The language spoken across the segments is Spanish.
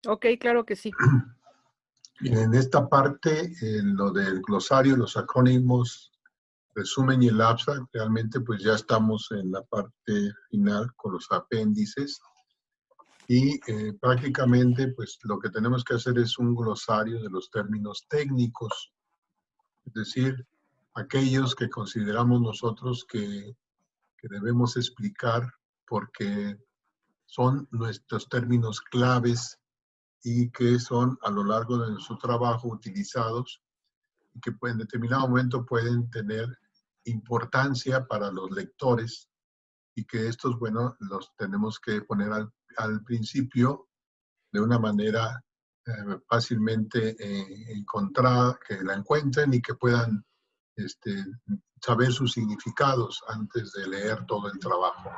Ok, claro que sí. Y en esta parte, en lo del glosario, los acrónimos, resumen y el abstract, realmente pues ya estamos en la parte final con los apéndices y prácticamente pues lo que tenemos que hacer es un glosario de los términos técnicos, es decir, aquellos que consideramos nosotros que debemos explicar porque son nuestros términos claves y que son a lo largo de nuestro trabajo utilizados y que en determinado momento pueden tener importancia para los lectores y que estos, bueno, los tenemos que poner al principio de una manera fácilmente encontrada, que la encuentren y que puedan este, saber sus significados antes de leer todo el trabajo.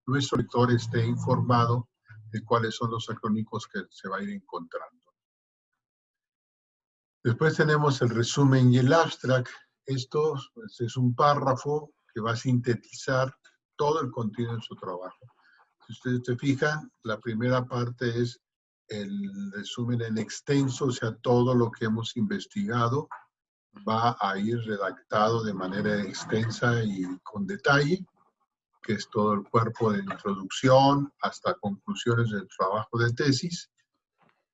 Nuestro lector esté informado de cuáles son los acrónimos que se va a ir encontrando. Después tenemos el resumen y el abstract. Esto pues, es un párrafo que va a sintetizar todo el contenido de su trabajo. Si ustedes se fijan, la primera parte es el resumen en extenso, o sea, todo lo que hemos investigado va a ir redactado de manera extensa y con detalle, que es todo el cuerpo de introducción hasta conclusiones del trabajo de tesis.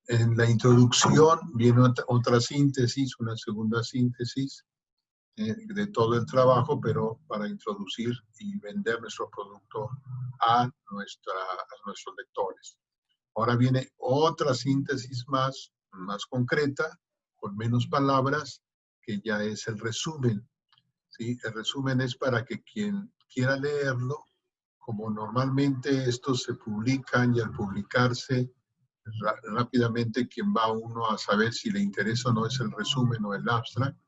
En la introducción viene otra síntesis, una segunda síntesis de todo el trabajo, pero para introducir y vender nuestro producto a nuestros lectores. Ahora viene otra síntesis más concreta, con menos palabras, que ya es el resumen. ¿Sí? El resumen es para que quien quiera leerlo, como normalmente estos se publican y al publicarse rápidamente quien va uno a saber si le interesa o no es el resumen o el abstract.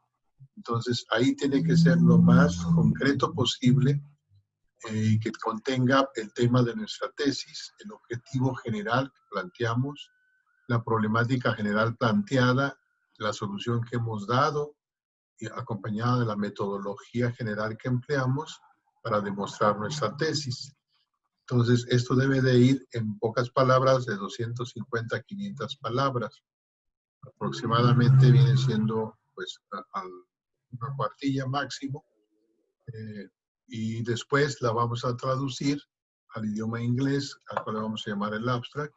Entonces ahí tiene que ser lo más concreto posible y que contenga el tema de nuestra tesis, el objetivo general que planteamos, la problemática general planteada, la solución que hemos dado, y acompañada de la metodología general que empleamos para demostrar nuestra tesis. Entonces, esto debe de ir en pocas palabras, de 250 a 500 palabras. Aproximadamente viene siendo, pues, una cuartilla máximo. Y después la vamos a traducir al idioma inglés, al cual le vamos a llamar el abstract,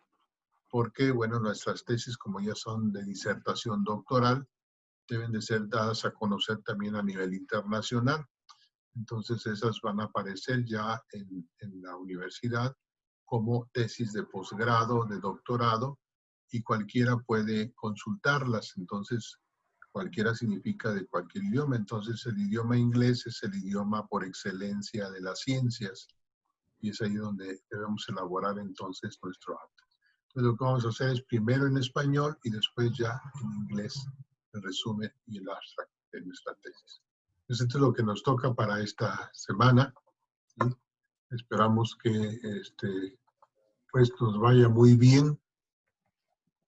porque, bueno, nuestras tesis, como ya son de disertación doctoral, deben de ser dadas a conocer también a nivel internacional. Entonces, esas van a aparecer ya en la universidad como tesis de posgrado, de doctorado, y cualquiera puede consultarlas. Entonces, cualquiera significa de cualquier idioma. Entonces, el idioma inglés es el idioma por excelencia de las ciencias, y es ahí donde debemos elaborar entonces nuestro acto. Entonces, lo que vamos a hacer es primero en español y después ya en inglés el resumen y el abstract de nuestra tesis. Entonces, esto es lo que nos toca para esta semana. ¿Sí? Esperamos que pues nos vaya muy bien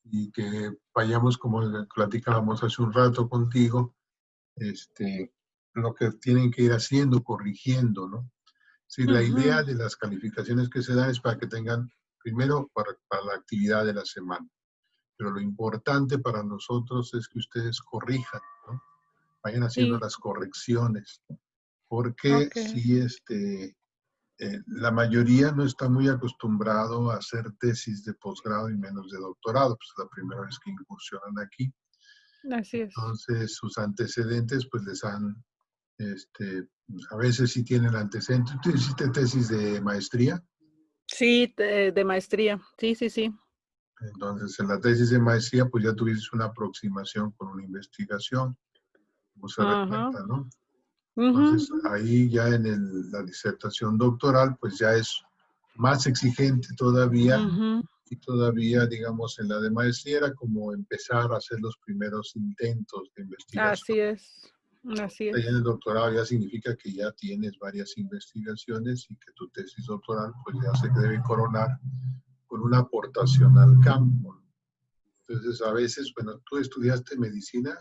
y que vayamos, como platicábamos hace un rato contigo, lo que tienen que ir haciendo, corrigiendo, ¿no? Sí, la idea de las calificaciones que se dan es para que tengan, primero, para la actividad de la semana. Pero lo importante para nosotros es que ustedes corrijan, ¿no? Vayan haciendo Sí, las correcciones. Porque ok. si la mayoría no está muy acostumbrado a hacer tesis de posgrado y menos de doctorado, pues es la primera vez que incursionan aquí. Así es. Entonces, sus antecedentes, pues les han, a veces sí tienen antecedentes. ¿Tú hiciste tesis de maestría? Sí, de maestría. Sí, sí, sí. Entonces, en la tesis de maestría, pues ya tuviste una aproximación con una investigación, como se Ajá. recuerda, ¿no? Ujú. Entonces, ahí ya en la disertación doctoral, pues ya es más exigente todavía, Ujú. y todavía, digamos, en la de maestría era como empezar a hacer los primeros intentos de investigación. Así es. Así Ya en el es. doctorado ya significa que ya tienes varias investigaciones y que tu tesis doctoral pues ya se debe coronar con una aportación al campo. Entonces, a veces, bueno, ¿tú estudiaste medicina?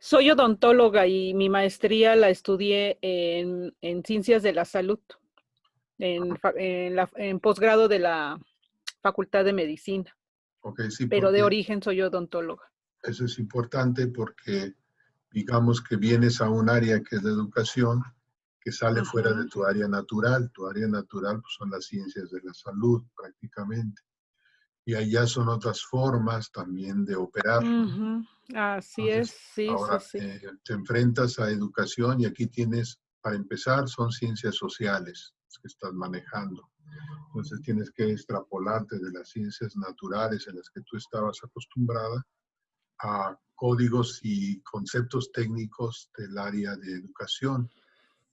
Soy odontóloga y mi maestría la estudié en Ciencias de la Salud, en posgrado de la Facultad de Medicina, Ok, sí, pero de porque origen soy odontóloga. eso es importante porque digamos que vienes a un área que es la educación, que sale fuera de Ujú, tu área natural. Tu área natural pues, son las ciencias de la salud prácticamente. Y allá son otras formas también de operar. ujú. Así es, Entonces, sí, sí, ahora sí. te enfrentas a educación y aquí tienes, para empezar, son ciencias sociales que estás manejando. Entonces tienes que extrapolarte de las ciencias naturales en las que tú estabas acostumbrada a códigos y conceptos técnicos del área de educación.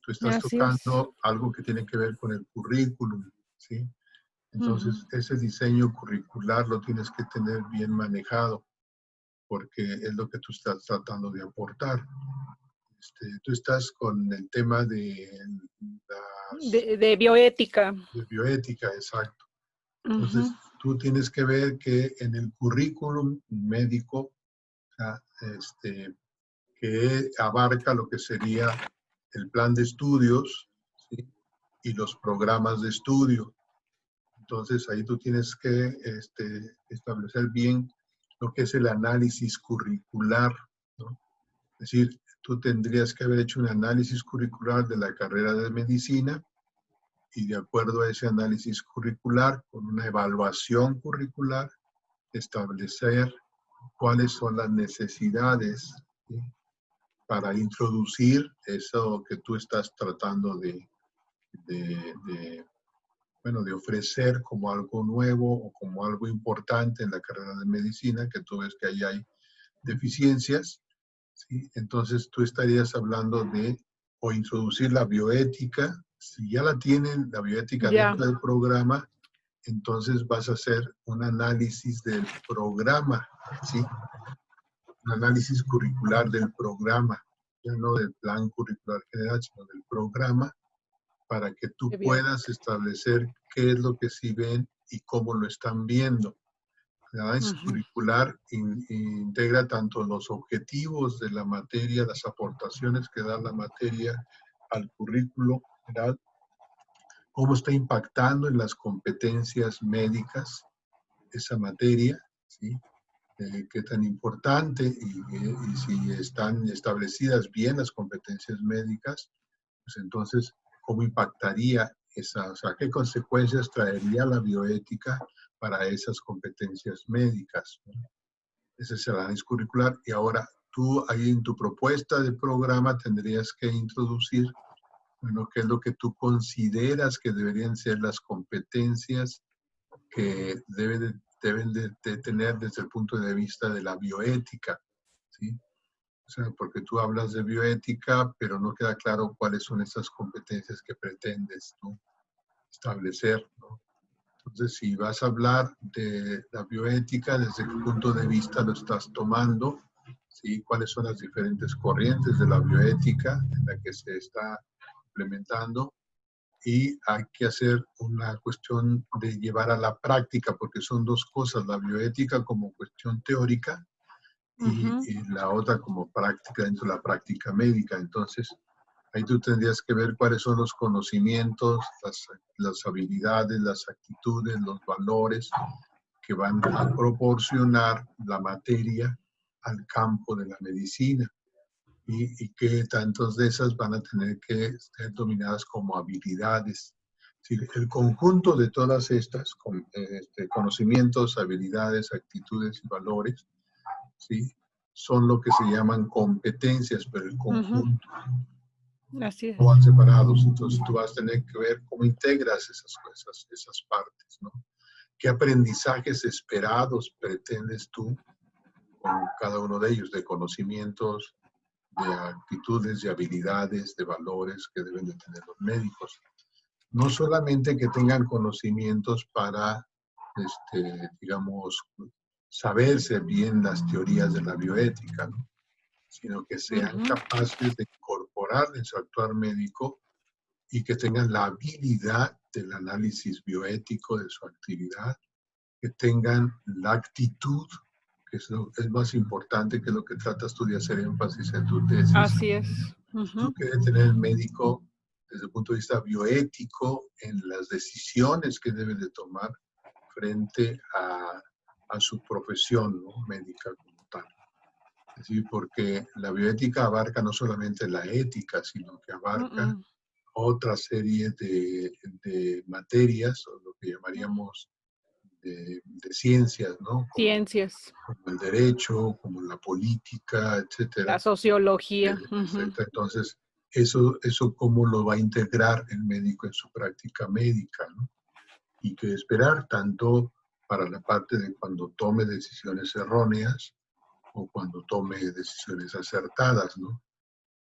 Tú estás Así es. tocando algo que tiene que ver con el currículum, ¿sí? Ujú. Entonces, ese diseño curricular lo tienes que tener bien manejado, porque es lo que tú estás tratando de aportar. Tú estás con el tema de las De bioética. de bioética, exacto. Ujú. Entonces, tú tienes que ver que en el currículum médico, o sea, que abarca lo que sería el plan de estudios, ¿sí? Y los programas de estudio. Entonces, ahí tú tienes que establecer bien lo que es el análisis curricular, ¿no? Es decir, tú tendrías que haber hecho un análisis curricular de la carrera de medicina y de acuerdo a ese análisis curricular, con una evaluación curricular, establecer cuáles son las necesidades, ¿sí? Para introducir eso que tú estás tratando de, de, bueno, de ofrecer como algo nuevo o como algo importante en la carrera de medicina, que tú ves que ahí hay deficiencias, ¿sí? Entonces tú estarías hablando de o introducir la bioética. Si ya la tienen, la bioética Ya, dentro del programa, entonces vas a hacer un análisis del programa, ¿sí? Un análisis curricular del programa, ya no del plan curricular general, sino del programa, para que tú qué bien. puedas establecer qué es lo que sí ven y cómo lo están viendo. El análisis Ujú. curricular integra tanto los objetivos de la materia, las aportaciones que da la materia al currículo general, cómo está impactando en las competencias médicas esa materia, ¿sí? Qué tan importante y si están establecidas bien las competencias médicas, pues entonces, ¿cómo impactaría esa, o sea, qué consecuencias traería la bioética para esas competencias médicas? ¿No? Ese es el análisis curricular. Y ahora tú ahí en tu propuesta de programa tendrías que introducir, bueno, qué es lo que tú consideras que deberían ser las competencias que deben de tener desde el punto de vista de la bioética, ¿sí? O sea, porque tú hablas de bioética, pero no queda claro cuáles son esas competencias que pretendes, ¿no? Establecer, ¿no? Entonces, si vas a hablar de la bioética, ¿desde qué punto de vista lo estás tomando? ¿Sí? ¿Cuáles son las diferentes corrientes de la bioética en la que se está implementando? Y hay que hacer una cuestión de llevar a la práctica, porque son dos cosas, la bioética como cuestión teórica Ujú. y la otra como práctica dentro de la práctica médica. Entonces, ahí tú tendrías que ver cuáles son los conocimientos, las habilidades, las actitudes, los valores que van a proporcionar la materia al campo de la medicina y que tantos de esas van a tener que ser dominadas como habilidades. Es decir, el conjunto de todas estas conocimientos, habilidades, actitudes y valores, ¿sí? Son lo que se llaman competencias, pero el Ujú. conjunto Así no es. van separados. Entonces tú vas a tener que ver cómo integras esas cosas, esas partes, ¿no? ¿Qué aprendizajes esperados pretendes tú con cada uno de ellos, de conocimientos, de actitudes, de habilidades, de valores que deben de tener los médicos? No solamente que tengan conocimientos para, digamos, saberse bien las teorías de la bioética, ¿no? Sino que sean Ujú. capaces de incorporar en su actuar médico y que tengan la habilidad del análisis bioético de su actividad, que tengan la actitud, que es más importante, que es lo que tratas tú de hacer énfasis en tu tesis. Así es. Que debe tener el médico desde el punto de vista bioético en las decisiones que debe de tomar frente a su profesión, ¿no?, médica como tal. Es decir, porque la bioética abarca no solamente la ética, sino que abarca otra serie de materias, o lo que llamaríamos de ciencias, ¿no? Ciencias. Como el derecho, como la política, etcétera. La sociología. Etcétera. Entonces, eso cómo lo va a integrar el médico en su práctica médica, ¿no? Y qué esperar tanto para la parte de cuando tome decisiones erróneas o cuando tome decisiones acertadas, ¿no? O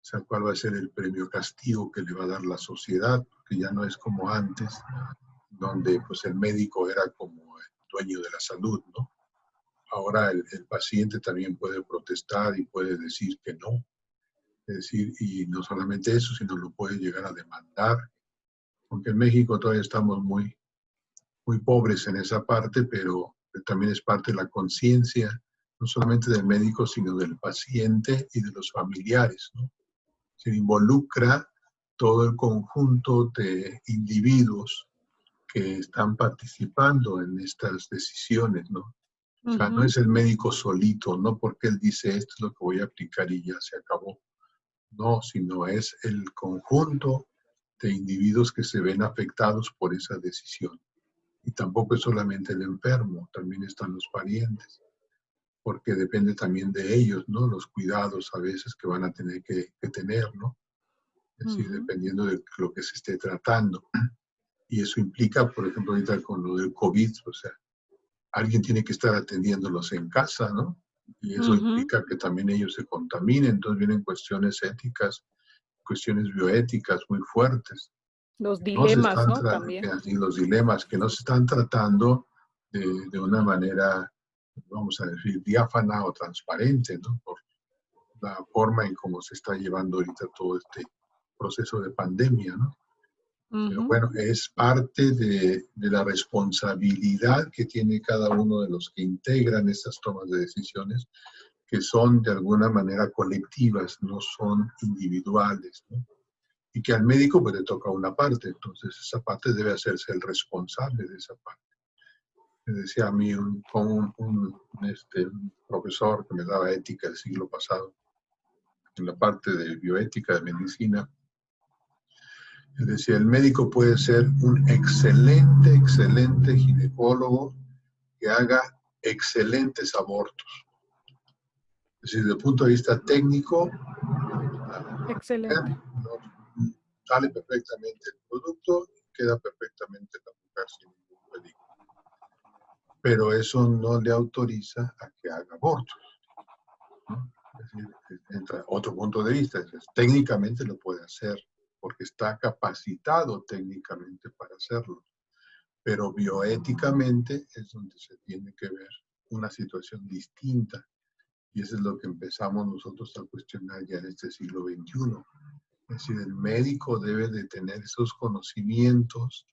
sea, cuál va a ser el premio castigo que le va a dar la sociedad, porque ya no es como antes, donde pues el médico era como el dueño de la salud, ¿no? Ahora el paciente también puede protestar y puede decir que no. Es decir, y no solamente eso, sino lo puede llegar a demandar, aunque en México todavía estamos muy pobres en esa parte, pero también es parte de la conciencia, no solamente del médico, sino del paciente y de los familiares, ¿no? Se involucra todo el conjunto de individuos que están participando en estas decisiones, ¿no? O sea, no es el médico solito, no porque él dice esto es lo que voy a aplicar y ya se acabó. No, sino es el conjunto de individuos que se ven afectados por esa decisión. Y tampoco es solamente el enfermo, también están los parientes, porque depende también de ellos, ¿no? Los cuidados a veces que van a tener que tener, ¿no? Es decir, dependiendo de lo que se esté tratando. Y eso implica, por ejemplo, ahorita con lo del COVID, o sea, alguien tiene que estar atendiéndolos en casa, ¿no? Y eso implica que también ellos se contaminen, entonces vienen cuestiones éticas, cuestiones bioéticas muy fuertes. Los No se dilemas, están ¿no? También. así los dilemas que no se están tratando de una manera, vamos a decir, diáfana o transparente, ¿no? Por la forma en cómo se está llevando ahorita todo este proceso de pandemia, ¿no? Pero bueno, es parte de la responsabilidad que tiene cada uno de los que integran estas tomas de decisiones, que son de alguna manera colectivas, no son individuales, ¿no? Y que al médico pues le toca una parte, entonces esa parte debe hacerse el responsable de esa parte. Me decía a mí un profesor que me daba ética el siglo pasado, en la parte de bioética, de medicina, él decía, el médico puede ser un excelente ginecólogo que haga excelentes abortos. Es decir, desde el punto de vista técnico, Excelente. sale perfectamente el producto, queda perfectamente la mujer sin ningún peligro. Pero eso no le autoriza a que haga abortos, ¿no? Es decir, entra otro punto de vista, es técnicamente lo puede hacer, porque está capacitado técnicamente para hacerlo. Pero bioéticamente es donde se tiene que ver una situación distinta. Y eso es lo que empezamos nosotros a cuestionar ya en este siglo XXI. Es decir, el médico debe de tener esos conocimientos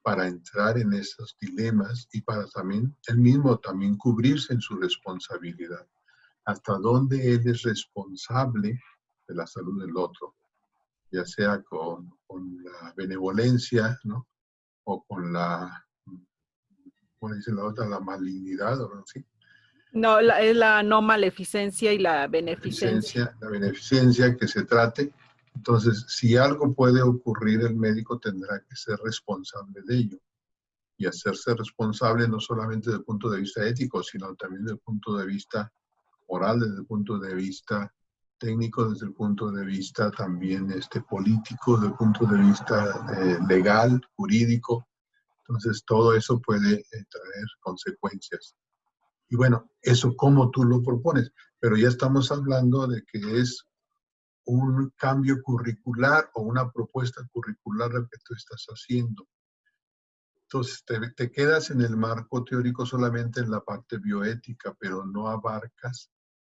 para entrar en esos dilemas y para también, él mismo también cubrirse en su responsabilidad. Hasta dónde él es responsable de la salud del otro, ya sea con la benevolencia, ¿no? O con la, ¿cómo dice la otra? La malignidad, ¿o no? ¿Sí? No, es la no maleficencia y la beneficencia. La beneficencia que se trate. Entonces, si algo puede ocurrir, el médico tendrá que ser responsable de ello. Y hacerse responsable no solamente desde el punto de vista ético, sino también desde el punto de vista moral, desde el punto de vista técnico, desde el punto de vista también político, desde el punto de vista legal, jurídico. Entonces, todo eso puede traer consecuencias. Y bueno, eso cómo tú lo propones, pero ya estamos hablando de que es un cambio curricular o una propuesta curricular la que tú estás haciendo. Entonces, te quedas en el marco teórico solamente en la parte bioética, pero no abarcas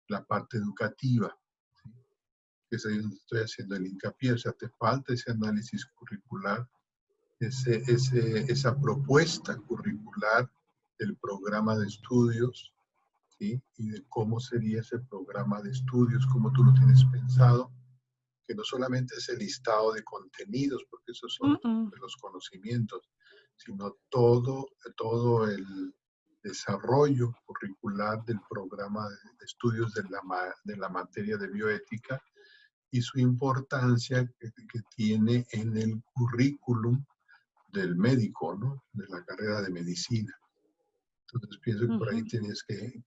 la parte educativa, ¿sí? Que es ahí donde estoy haciendo el hincapié. O sea, te falta ese análisis curricular, esa propuesta curricular del programa de estudios ¿sí? Y de cómo sería ese programa de estudios, cómo tú lo tienes pensado, que no solamente es el listado de contenidos, porque esos son de los conocimientos, sino todo el desarrollo curricular del programa de estudios de la materia de bioética y su importancia que tiene en el currículum del médico, ¿no? De la carrera de medicina. Entonces pienso que por ahí tienes que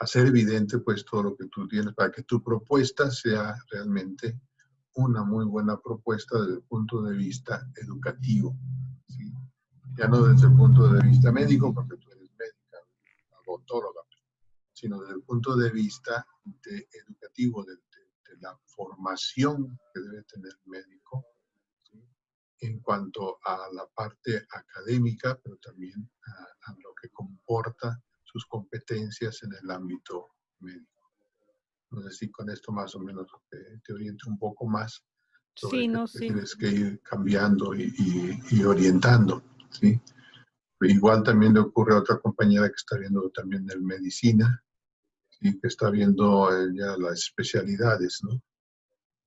hacer evidente pues todo lo que tú tienes para que tu propuesta sea realmente una muy buena propuesta desde el punto de vista educativo, ¿sí? Ya no desde el punto de vista médico, porque tú eres médica, odontóloga, sino desde el punto de vista educativo, de la formación que debe tener el médico, ¿sí? En cuanto a la parte académica, pero también a lo que comporta sus competencias en el ámbito médico. No sé si con esto más o menos te oriente un poco más sobre Sí, qué no, sí. tienes que ir cambiando y orientando, ¿sí? Igual también le ocurre a otra compañera que está viendo también el medicina, ¿sí? Que está viendo ya las especialidades, ¿no?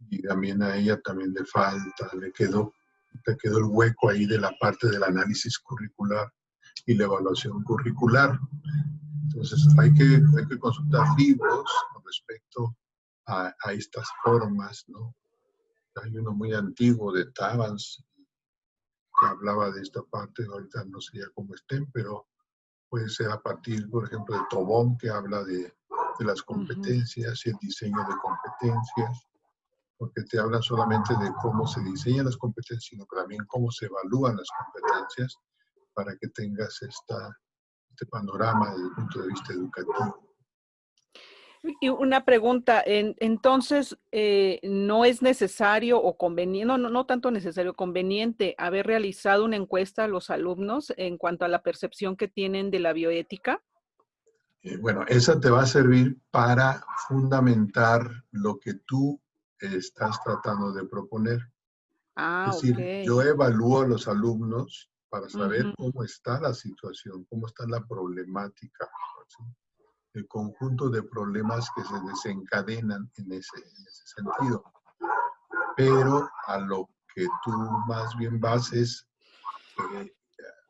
Y también a ella también le falta, le quedó el hueco ahí de la parte del análisis curricular y la evaluación curricular. Entonces hay que consultar libros con respecto a estas formas, ¿no? Hay uno muy antiguo de Tavans que hablaba de esta parte, ahorita no sé ya cómo estén, pero puede ser a partir, por ejemplo, de Tobón, que habla de las competencias y el diseño de competencias, porque te hablan solamente de cómo se diseñan las competencias, sino también cómo se evalúan las competencias para que tengas este panorama desde el punto de vista educativo. Y una pregunta, entonces, ¿no es necesario o conveniente, no tanto necesario, conveniente haber realizado una encuesta a los alumnos en cuanto a la percepción que tienen de la bioética? Bueno, esa te va a servir para fundamentar lo que tú estás tratando de proponer. Ah, Es ok. decir, yo evalúo a los alumnos para saber cómo está la situación, cómo está la problemática, ¿sí? El conjunto de problemas que se desencadenan en ese sentido. Pero a lo que tú más bien vas es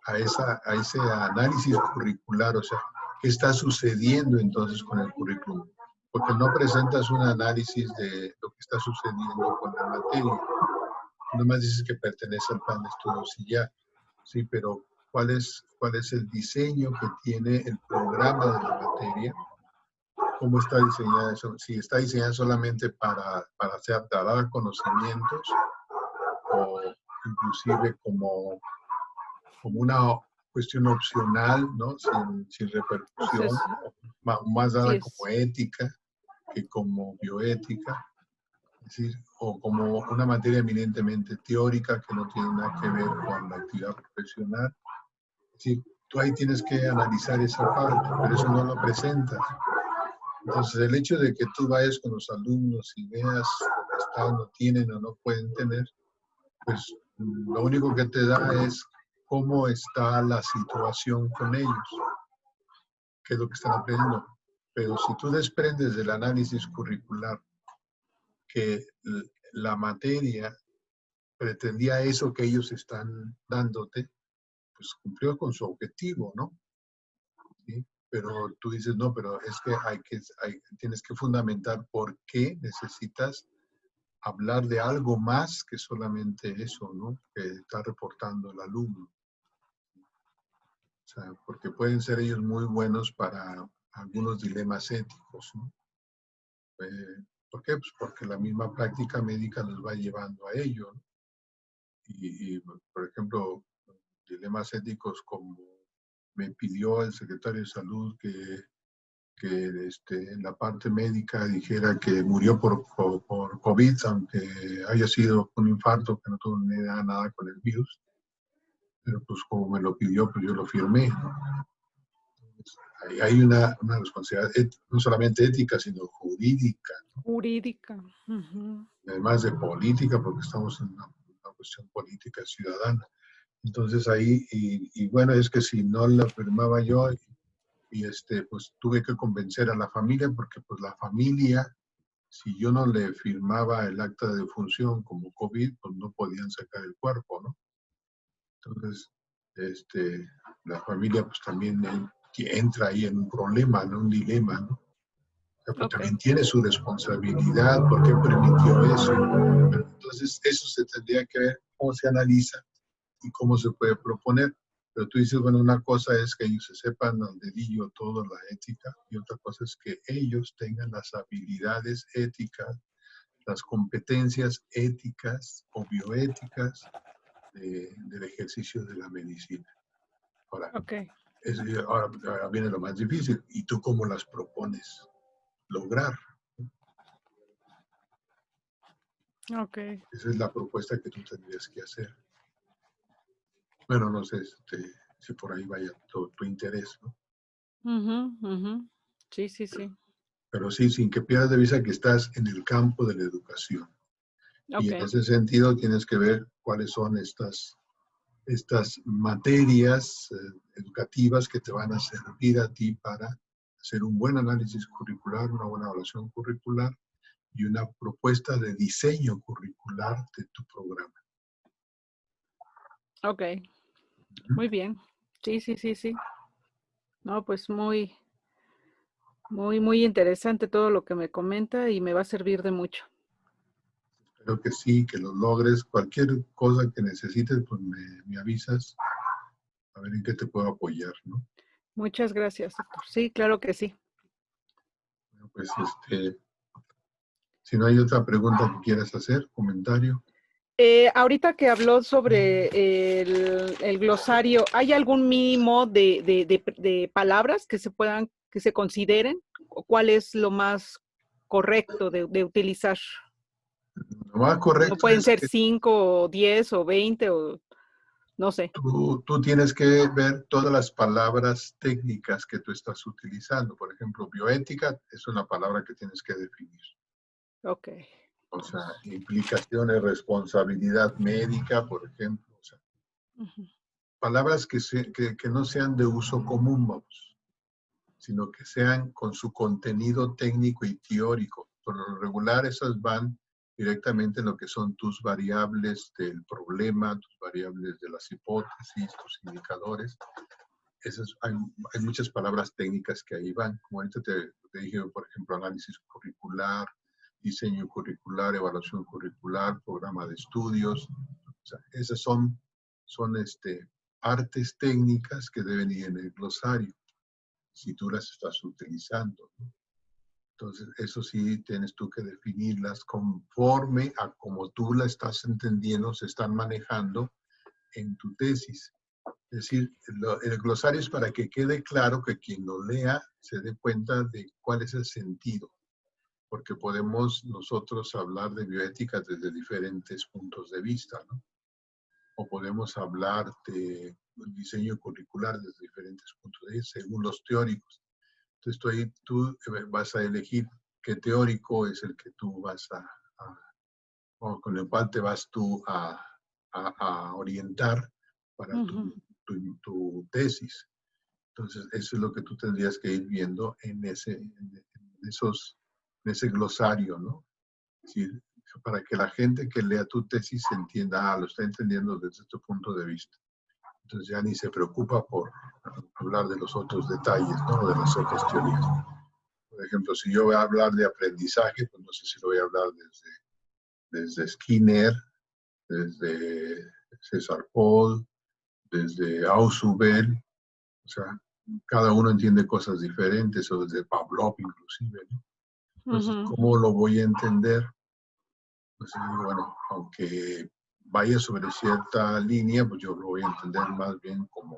a ese análisis curricular, o sea, ¿qué está sucediendo entonces con el currículum? Porque no presentas un análisis de lo que está sucediendo con la materia. Nomás dices que pertenece al plan de estudios y ya, sí, pero ¿cuál es el diseño que tiene el programa de la materia? ¿Cómo está diseñada eso? Si está diseñada solamente para dar conocimientos o inclusive como una cuestión opcional, ¿no? Sin Pues repercusión, más sí dada como es, ética que como bioética, es decir, o como una materia eminentemente teórica que no tiene nada que ver con la actividad profesional. Es decir, tú ahí tienes que analizar esa parte, pero eso no lo presentas. Entonces, el hecho de que tú vayas con los alumnos y veas lo que están o tienen o no pueden tener, pues lo único que te da es cómo está la situación con ellos, qué es lo que están aprendiendo. Pero si tú desprendes del análisis curricular que la materia pretendía eso que ellos están dándote, pues cumplió con su objetivo, ¿no? ¿Sí? Pero tú dices, no, pero es que tienes que fundamentar por qué necesitas hablar de algo más que solamente eso, ¿no? Que está reportando el alumno. O sea, porque pueden ser ellos muy buenos para algunos dilemas éticos, ¿no? ¿Por qué? Pues porque la misma práctica médica los va llevando a ello, ¿no? Y, por ejemplo, dilemas éticos como me pidió el secretario de Salud que en la parte médica dijera que murió por COVID, aunque haya sido un infarto que no tuvo nada con el virus. Pero pues como me lo pidió, pues yo lo firmé, ¿no? Hay una responsabilidad no solamente ética, sino jurídica, ¿no? jurídica. Además de política, porque estamos en una cuestión política ciudadana. Entonces ahí, y bueno, es que si no la firmaba yo pues tuve que convencer a la familia porque pues la familia, si yo no le firmaba el acta de defunción como COVID, pues no podían sacar el cuerpo, ¿no? Entonces, la familia pues también entra ahí en un problema, en un dilema, ¿no? O sea, pues Ok, también tiene su responsabilidad, ¿por qué permitió eso? Pero entonces, eso se tendría que ver cómo se analiza y cómo se puede proponer. Pero tú dices, bueno, una cosa es que ellos se sepan al dedillo toda la ética y otra cosa es que ellos tengan las habilidades éticas, las competencias éticas o bioéticas del ejercicio de la medicina. Ahora, ok, ahora viene lo más difícil. ¿Y tú cómo las propones lograr? ok. Esa es la propuesta que tú tendrías que hacer. Bueno, no sé si por ahí vaya tu interés, ¿no? Ujú, ujú. Sí, sí, sí. Pero sí, sin que pierdas de vista que estás en el campo de la educación. Y Ok, en ese sentido tienes que ver cuáles son estas materias educativas que te van a servir a ti para hacer un buen análisis curricular, una buena evaluación curricular y una propuesta de diseño curricular de tu programa. ok. Muy bien. Sí, sí, sí, sí. No, pues muy, muy, muy interesante todo lo que me comenta y me va a servir de mucho. Espero que sí, que lo logres. Cualquier cosa que necesites, pues me avisas a ver en qué te puedo apoyar, ¿no? Muchas gracias, doctor. Sí, claro que sí. Bueno, pues si no hay otra pregunta que quieras hacer, comentario. Ahorita que habló sobre el glosario, ¿hay algún mínimo de palabras que se puedan, que se consideren? ¿O cuál es lo más correcto de utilizar? Lo más No correcto pueden es ser que 5 o 10 o 20 o no sé. tú tienes que ver todas las palabras técnicas que tú estás utilizando. Por ejemplo, bioética es una palabra que tienes que definir. Ok. O sea, implicaciones, responsabilidad médica, por ejemplo. O sea, Ujú. palabras que no sean de uso común, vamos, sino que sean con su contenido técnico y teórico. Por lo regular, esas van directamente en lo que son tus variables del problema, tus variables de las hipótesis, tus indicadores. Hay muchas palabras técnicas que ahí van. Como ahorita te dije, por ejemplo, análisis curricular, diseño curricular, evaluación curricular, programa de estudios. O sea, esas son artes técnicas que deben ir en el glosario, si tú las estás utilizando, ¿no? Entonces, eso sí, tienes tú que definirlas conforme a cómo tú la estás entendiendo, se están manejando en tu tesis. Es decir, el glosario es para que quede claro que quien lo lea se dé cuenta de cuál es el sentido, porque podemos nosotros hablar de bioética desde diferentes puntos de vista, ¿no? O podemos hablar de diseño curricular desde diferentes puntos de vista, según los teóricos. Entonces tú vas a elegir qué teórico es el que tú vas o con el cual te vas tú a orientar para Ujú. tu tesis. Entonces, eso es lo que tú tendrías que ir viendo en ese glosario, ¿no? Es decir, para que la gente que lea tu tesis entienda, lo está entendiendo desde tu punto de vista. Entonces ya ni se preocupa por hablar de los otros detalles, ¿no? De las otras teorías. Por ejemplo, si yo voy a hablar de aprendizaje, pues no sé si lo voy a hablar desde Skinner, desde César Paul, desde Ausubel, o sea, cada uno entiende cosas diferentes, o desde Pavlov inclusive, ¿no? Entonces, Ujú. ¿cómo lo voy a entender? Pues bueno, aunque vaya sobre cierta línea, pues yo lo voy a entender más bien como,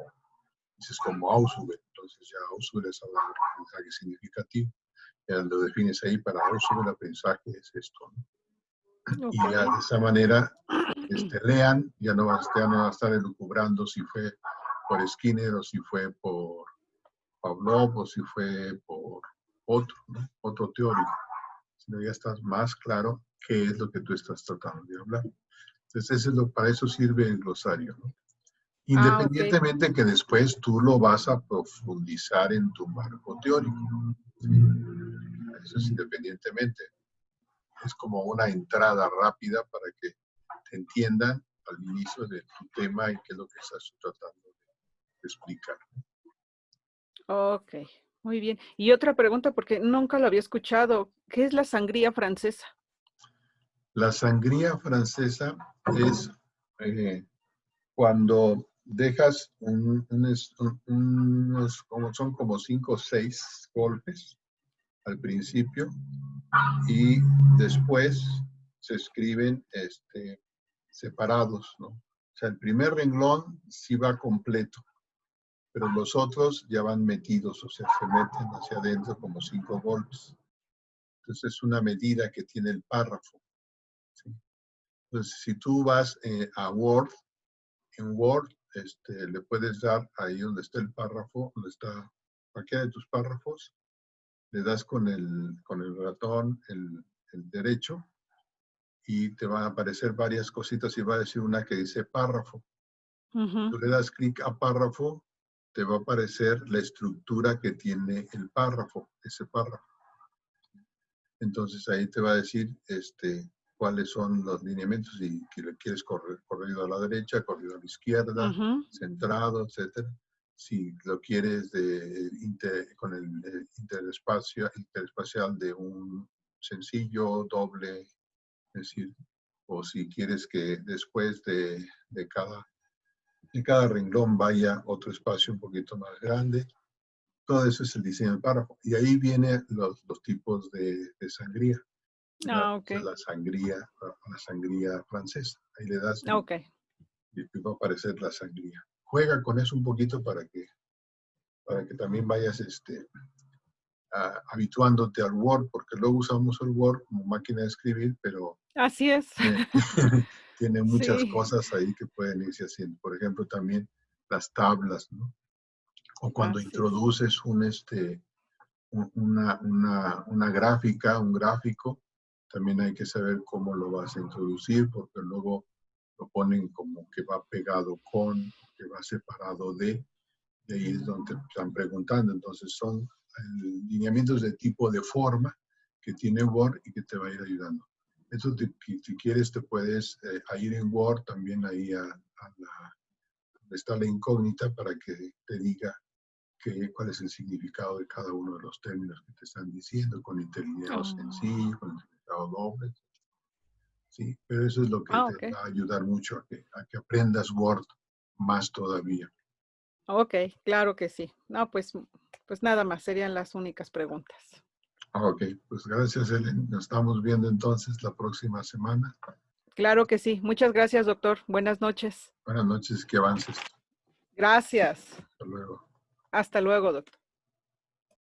dices, como Ausubel. Entonces ya Ausubel es hablar de aprendizaje significativo. Ya lo defines ahí, para Ausubel el aprendizaje es esto, ¿no? Ok. Y ya de esa manera lean, ya no van a estar elucubrando si fue por Skinner o si fue por Pavlov o si fue por otro, ¿no? Otro teórico, sino ya estás más claro qué es lo que tú estás tratando de hablar. Entonces, para eso sirve el glosario, ¿no? Ah, ok. Independientemente que después tú lo vas a profundizar en tu marco teórico. Eso es independientemente. Es como una entrada rápida para que te entiendan al inicio de tu tema y qué es lo que estás tratando de explicar. Ok, muy bien. Y otra pregunta, porque nunca lo había escuchado. ¿Qué es la sangría francesa? La sangría francesa es cuando dejas unos, como son como 5 o 6 golpes al principio y después se escriben separados, ¿no? O sea, el primer renglón sí va completo, pero los otros ya van metidos, o sea, se meten hacia adentro como 5 golpes. Entonces es una medida que tiene el párrafo, ¿sí? Entonces, si tú vas a Word, en Word le puedes dar ahí donde está el párrafo, donde está cualquiera de tus párrafos, le das con el ratón el derecho y te van a aparecer varias cositas y va a decir una que dice párrafo. Ujú. Tú le das clic a párrafo, te va a aparecer la estructura que tiene el párrafo, ese párrafo. Entonces ahí te va a decir cuáles son los lineamientos y que le quieres corrido a la derecha, corrido a la izquierda, Ujú. centrado, etcétera. Si lo quieres con el interespacial de un sencillo, doble, es decir, o si quieres que después de cada renglón vaya otro espacio un poquito más grande. Todo eso es el diseño del párrafo. Y ahí vienen los tipos de sangría. Ah, ok. La sangría francesa. Ahí le das Ok. y va a aparecer la sangría. Juega con eso un poquito para que también vayas habituándote al Word, porque luego usamos el Word como máquina de escribir, pero Así es. tiene, tiene muchas Sí. cosas ahí que pueden irse haciendo. Por ejemplo, también las tablas, ¿no? O cuando Así es. introduces una gráfica, un gráfico, también hay que saber cómo lo vas a introducir, porque luego lo ponen como que va pegado con, que va separado de ahí es donde te están preguntando. Entonces son lineamientos de tipo de forma que tiene Word y que te va a ir ayudando. Eso si quieres te puedes ir en Word también ahí donde está la incógnita para que te diga cuál es el significado de cada uno de los términos que te están diciendo, con interlineado Oh. sencillo, con interlineado doble. ¿Sí? Pero eso es lo que Ah, te ok. va a ayudar mucho a que aprendas Word más todavía. Ok, claro que sí. No, pues nada más, serían las únicas preguntas. Ok, pues gracias, Ellen. Nos estamos viendo entonces la próxima semana. Claro que sí. Muchas gracias, doctor. Buenas noches. Buenas noches, que avances. Gracias. Hasta luego. Hasta luego, doctor.